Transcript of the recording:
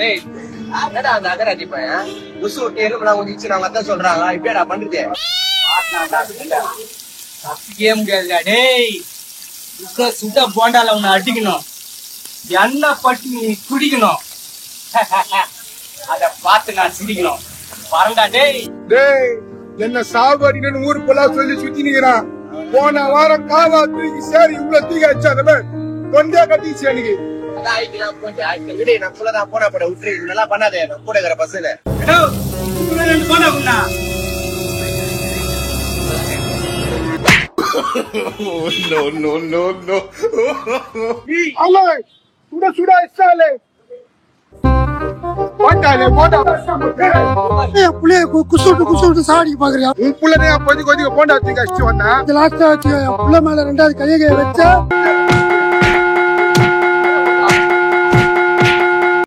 டேய் என்னடா அந்த அகராதி பையன் உசு விட்டு எலும்புலாம் ஊதிச்சு நாங்க அதான் சொல்றாங்க இப்படியாடா பண்றது தப்பிக்கவே முடியாதுடா டேய். சுட்ட போண்டால உன்னை அடிக்கணும், எண்ணெய் பட்டு நீ குடிக்கணும், அத பார்த்து நான் சிரிக்கணும். வரண்டா டேய். டேய் என்ன சாவடின்னு ஊரு போல சொல்லி சுத்தி நிக்கிறான். போன வாரம் காவா தூக்கி சேரி இவ்வளவு தூக்கி அடிச்சாதமே கொண்டே கட்டிச்சு எனக்கு. அதான் ஆயிக்கலாம் போட்டு விடு நான் சொல்லதான் போனா போட விட்டுரு நல்லா பண்ணாதே நான் கூட இருக்கிற பஸ்ல போனா No, no, no, no. Allah, sudah sudah isale. Pandale, ponda. புள்ளைய குசுட்டு சாடி பாக்குறியா? உன் புள்ளனே கொஞ்சம் கொஞ்சம் போண்டா தூக்கி அடிச்சு வந்தா. லாஸ்டா புள்ள மேல ரெண்டாவது கையை வச்சா